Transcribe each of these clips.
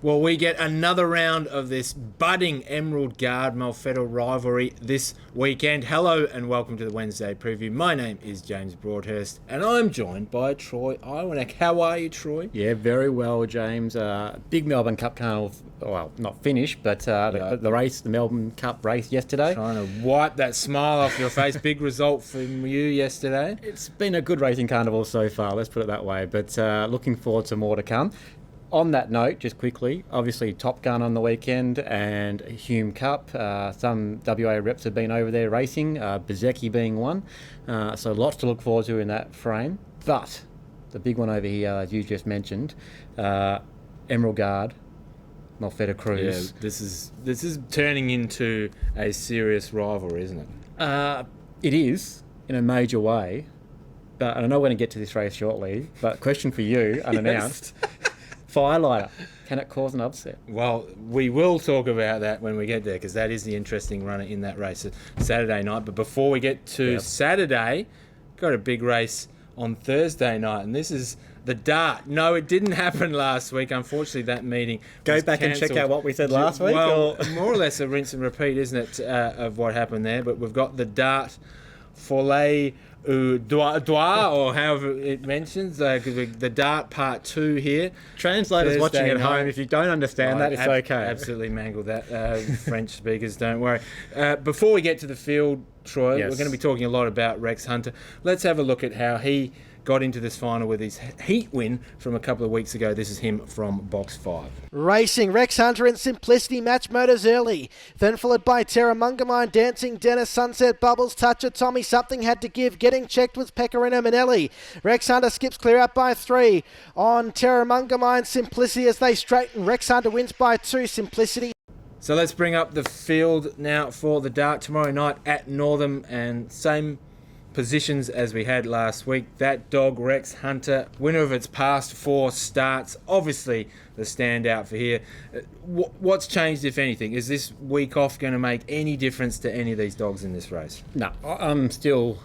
Well, we get another round of this budding Emerald Guard Molfetta rivalry this weekend. Hello and welcome to the Wednesday preview. My name is James Broadhurst and I'm joined by Troy Iwanek. How are you, Troy? Yeah, very well, James. Big Melbourne Cup carnival, well, not finished, but the race, the Melbourne Cup race yesterday. Trying to wipe that smile off your face. Big result from you yesterday. It's been a good racing carnival so far, let's put it that way, but looking forward to more to come. On that note, just quickly, obviously Top Gun on the weekend and Hume Cup. Some WA reps have been over there racing, Bezecchi being one. So lots to look forward to in that frame. But the big one over here, as you just mentioned, Emerald Guard, Molfetta Cruise. Yeah, this is turning into a serious rivalry, isn't it? It is, in a major way. But I know we're going to get to this race shortly, but question for you, unannounced. Firelighter, can it cause an upset? Well, we will talk about that when we get there because that is the interesting runner in that race Saturday night. But before we get to Saturday, got a big race on Thursday night, and this is the Dart. No, it didn't happen last week. Unfortunately, that meeting Go was back cancelled. and check out what we said last week. Well, more or less a rinse and repeat, isn't it, of what happened there? But we've got the Dart Follet Dois, or however it mentions, the Dart Part 2 here. Translators Thursday watching at night. home, if you don't understand that, it's okay. Absolutely mangled that. French speakers, don't worry. Before we get to the field, Troy, Yes. we're going to be talking a lot about Rex Hunter. Let's have a look at how he got into this final with his heat win from a couple of weeks ago. This is him from box 5. Racing, Rex Hunter and Simplicity match motors early. Then followed by Terramungamine, Dancing Dennis, Sunset Bubbles, Toucher, Tommy Something Had to Give. Getting checked was Pecorino Manelli. Rex Hunter skips clear out by 3 on Terramungamine, Simplicity as they straighten. Rex Hunter wins by 2, Simplicity. So let's bring up the field now for the Dart tomorrow night at Northam, and same positions as we had last week. That dog, Rex Hunter, winner of its past 4 starts, obviously the standout for here. What's changed, if anything? Is this week off going to make any difference to any of these dogs in this race? No, I'm still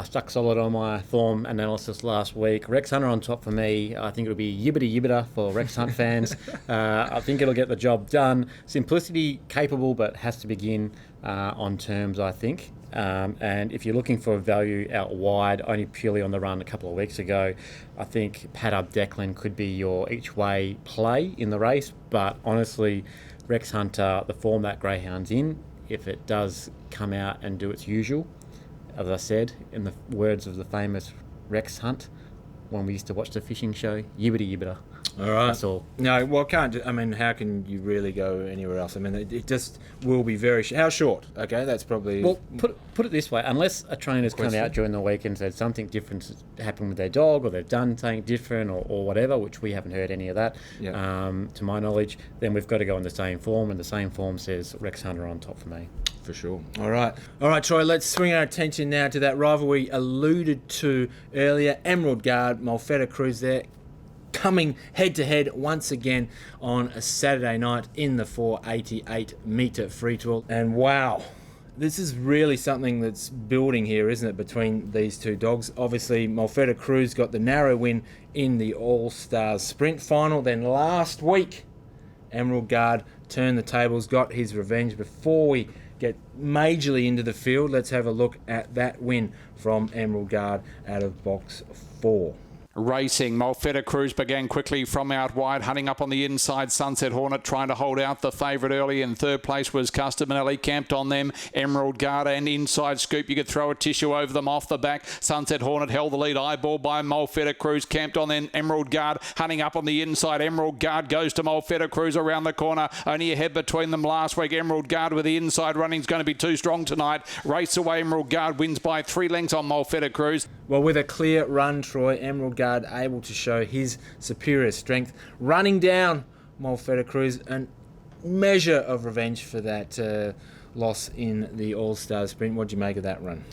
stuck solid on my form analysis last week. Rex Hunter on top for me. I think it'll be yibbity for Rex Hunt fans. I think it'll get the job done. Simplicity, capable, but has to begin on terms, I think. And if you're looking for value out wide, only purely on the run a couple of weeks ago, I think Pad Up Declan could be your each way play in the race. But honestly, Rex Hunter, the form that Greyhound's in, if it does come out and do its usual, as I said, in the words of the famous Rex Hunt, when we used to watch the fishing show, yibbity. All right. That's all. No, well, how can you really go anywhere else? I mean, it just will be very... How short? Okay, that's probably... Well, put it this way. Unless a trainer's come out during the week and said something different has happened with their dog, or they've done something different or whatever, which we haven't heard any of that, to my knowledge, then we've got to go in the same form, and the same form says Rex Hunter on top for me. For sure. All right, Troy, let's swing our attention now to that rivalry we alluded to earlier. Emerald Guard, Molfetta Cruise there, coming head-to-head once again on a Saturday night in the 488-metre free-to-all. And wow, this is really something that's building here, isn't it, between these two dogs? Obviously, Molfetta Cruise got the narrow win in the All-Stars Sprint Final. Then last week, Emerald Guard turned the tables, got his revenge. Before we get majorly into the field, let's have a look at that win from Emerald Guard out of box 4. Racing, Molfetta Cruise began quickly from out wide, hunting up on the inside. Sunset Hornet trying to hold out the favourite early. In third place was Custom Manelli, camped on them. Emerald Guard and Inside Scoop. You could throw a tissue over them off the back. Sunset Hornet held the lead, eyeball by Molfetta Cruise, camped on then Emerald Guard, hunting up on the inside. Emerald Guard goes to Molfetta Cruise around the corner. Only a head between them last week. Emerald Guard with the inside running is going to be too strong tonight. Race away, Emerald Guard wins by 3 lengths on Molfetta Cruise. Well, with a clear run, Troy, Emerald Guard able to show his superior strength, running down Molfetta Cruise, and measure of revenge for that loss in the All-Star Sprint. What do you make of that run?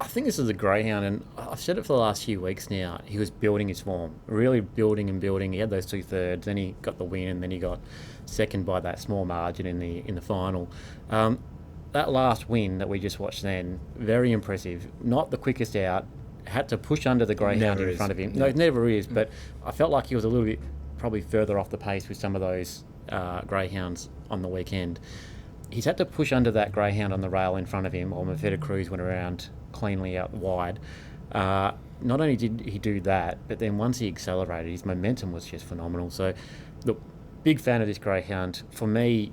I think this is a greyhound, and I've said it for the last few weeks now. He was building his form, really building and building. He had those 2 thirds, then he got the win, and then he got second by that small margin in the final. That last win that we just watched then, very impressive. Not the quickest out, had to push under the greyhound in front of him. No, it never is, but I felt like he was a little bit probably further off the pace with some of those greyhounds on the weekend. He's had to push under that greyhound on the rail in front of him, while Molfetta Cruise went around cleanly out wide. Not only did he do that, but then once he accelerated, his momentum was just phenomenal. So, look, big fan of this greyhound. For me,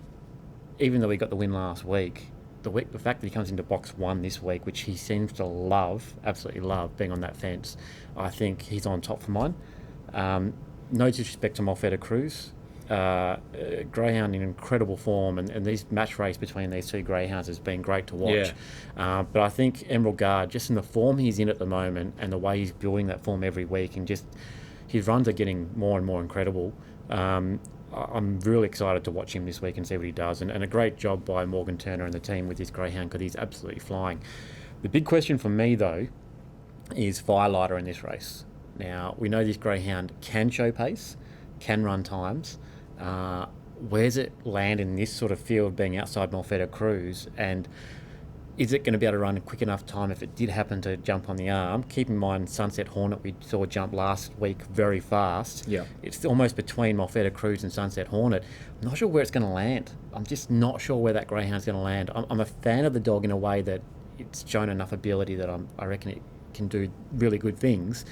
even though he got the win last week, the fact that he comes into box 1 this week, which he seems to love, absolutely love, being on that fence, I think he's on top for mine. No disrespect to Molfetta Cruise. Greyhound in incredible form, and these match race between these two greyhounds has been great to watch. But I think Emerald Guard, just in the form he's in at the moment and the way he's building that form every week, and just his runs are getting more and more incredible. I'm really excited to watch him this week and see what he does, and a great job by Morgan Turner and the team with this greyhound, because he's absolutely flying. The big question for me though is Firelighter in this race. Now, we know this greyhound can show pace, can run times. Where's it land in this sort of field, being outside Molfetta Cruise, and is it going to be able to run a quick enough time if it did happen to jump on the arm? Keep in mind, Sunset Hornet, we saw jump last week very fast. Yeah. It's almost between Molfetta Cruise and Sunset Hornet. I'm not sure where it's going to land. I'm just not sure where that greyhound's going to land. I'm a fan of the dog in a way that it's shown enough ability that I reckon it can do really good things.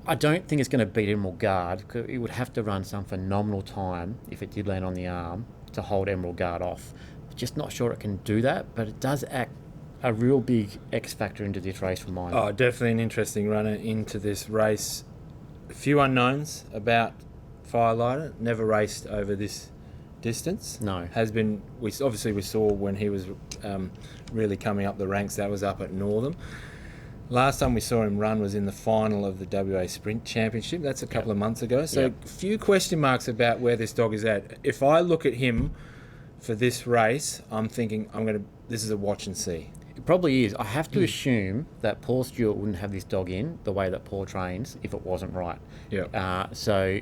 I don't think it's going to beat Emerald Guard, because it would have to run some phenomenal time if it did land on the arm to hold Emerald Guard off. Just not sure it can do that, but it does act a real big X factor into this race for mine. Oh, definitely an interesting runner into this race. A few unknowns about Firelighter. Never raced over this distance. No. Has been. We saw when he was really coming up the ranks. That was up at Northam. Last time we saw him run was in the final of the WA Sprint Championship. That's a couple of months ago. So a few question marks about where this dog is at. If I look at him for this race, I'm thinking this is a watch and see. It probably is. I have to assume that Paul Stewart wouldn't have this dog in the way that Paul trains if it wasn't right. Yeah. So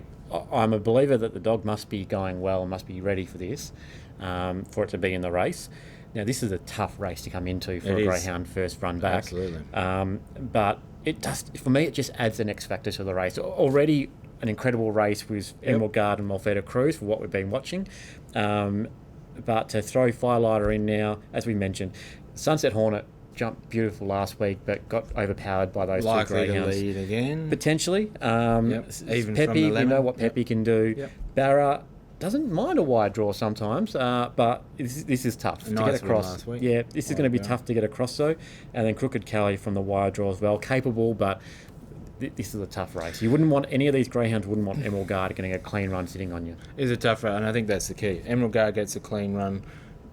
I'm a believer that the dog must be going well and must be ready for this, for it to be in the race. Now, this is a tough race to come into for a greyhound first run back. Absolutely. But it does, for me, it just adds an X factor to the race. Already an incredible race with Emerald Guard and Molfetta Cruise for what we've been watching. But to throw Firelighter in now, as we mentioned, Sunset Hornet jumped beautiful last week, but got overpowered by those two greyhounds. Likely to lead again. Potentially. Even Peppy, from the you lemon. know what Peppy can do. Yep. Barra doesn't mind a wide draw sometimes, but this is tough to Nice get win across. last week. Yeah, this is going to be tough to get across though. And then Crooked Kelly from the wide draw as well, capable, but this is a tough race. You wouldn't want any of these greyhounds. Wouldn't want Emerald Guard getting a clean run sitting on you. It's a tough run, and I think that's the key. Emerald Guard gets a clean run,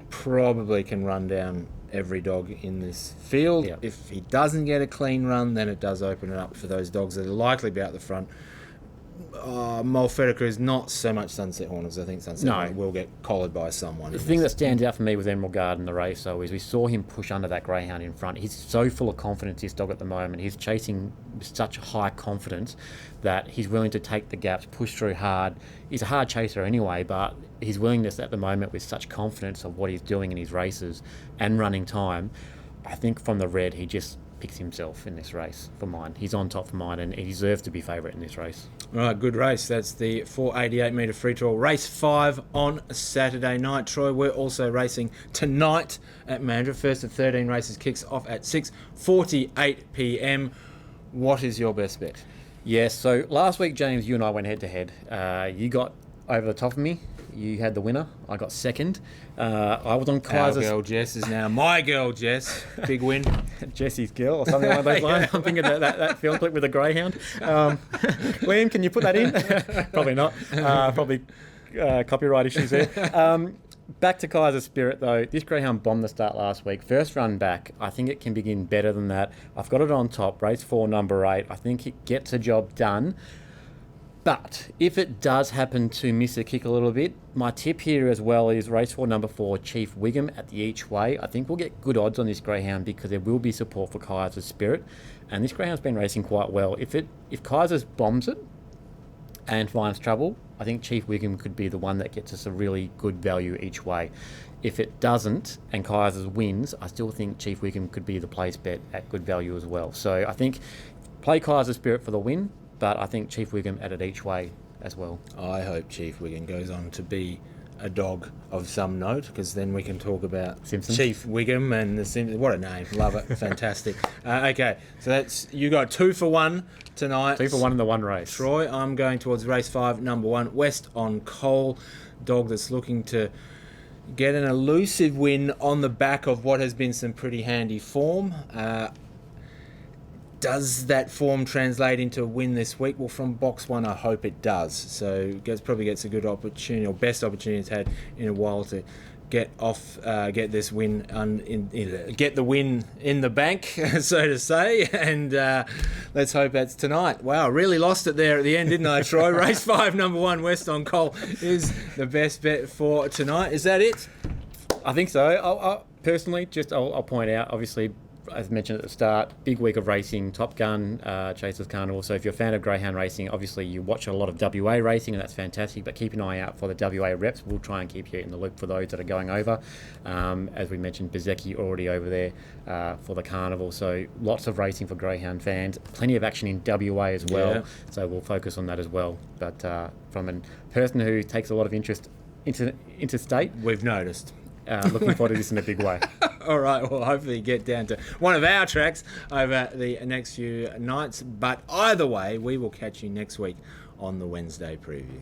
probably can run down every dog in this field. Yep. If he doesn't get a clean run, then it does open it up for those dogs that are likely to be out the front. Molfetta Cruise, not so much Sunset Hornets. I think Sunset Hornet will get collared by someone. The thing that stands out for me with Emerald Guard in the race, though, is we saw him push under that greyhound in front. He's so full of confidence, this dog, at the moment. He's chasing with such high confidence that he's willing to take the gaps, push through hard. He's a hard chaser anyway, but his willingness at the moment, with such confidence of what he's doing in his races and running time, I think from the red, he just picks himself in this race for mine. He's on top for mine, and he deserves to be favourite in this race. Right, good race. That's the 488 metre free trial. Race 5 on Saturday night. Troy, we're also racing tonight at Mandurah. First of 13 races kicks off at 6:48 p.m. What is your best bet? Yes, so last week, James, you and I went head-to-head. You got over the top of me. You had the winner. I got second. I was on Our Kaiser's... girl Jess is now my girl Jess. Big win. Jesse's girl or something like those lines. I'm thinking that film clip with the greyhound. Liam, can you put that in? Probably not. Probably copyright issues there. Back to Kaiser's Spirit though. This greyhound bombed the start last week. First run back. I think it can begin better than that. I've got it on top. Race 4, number 8. I think it gets a job done. But if it does happen to miss a kick a little bit, my tip here as well is race 4, number 4, Chief Wiggum at the each way. I think we'll get good odds on this greyhound because there will be support for Kaiser's Spirit. And this greyhound's been racing quite well. If Kaiser's bombs it and finds trouble, I think Chief Wiggum could be the one that gets us a really good value each way. If it doesn't and Kaiser's wins, I still think Chief Wiggum could be the place bet at good value as well. So I think play Kaiser's Spirit for the win, but I think Chief Wiggum at it each way as well. I hope Chief Wiggum goes on to be a dog of some note, because then we can talk about Simpsons. Chief Wiggum and the Simpsons. What a name. Love it. Fantastic. Okay, so you got 2 for 1 tonight. 2 for 1 in the one race. Troy, I'm going towards race 5, number 1, West on Coal. Dog that's looking to get an elusive win on the back of what has been some pretty handy form. Does that form translate into a win this week? Well, from box 1, I hope it does. So probably gets a good opportunity, or best opportunity it's had in a while, to get this win, get the win in the bank, so to say. And let's hope that's tonight. Wow, really lost it there at the end, didn't I, Troy? Race 5, number 1, West on Coal is the best bet for tonight. Is that it? I think so. I'll personally, I'll point out, obviously, as mentioned at the start, big week of racing, Top Gun, Chasers Carnival. So if you're a fan of greyhound racing, obviously you watch a lot of WA racing, and that's fantastic, but keep an eye out for the WA reps. We'll try and keep you in the loop for those that are going over. As we mentioned, Bezecchi already over there for the Carnival. So lots of racing for greyhound fans. Plenty of action in WA as well. Yeah. So we'll focus on that as well. But from a person who takes a lot of interest interstate, We've noticed. looking forward to this in a big way. All right, well, hopefully get down to one of our tracks over the next few nights. But either way, we will catch you next week on the Wednesday preview.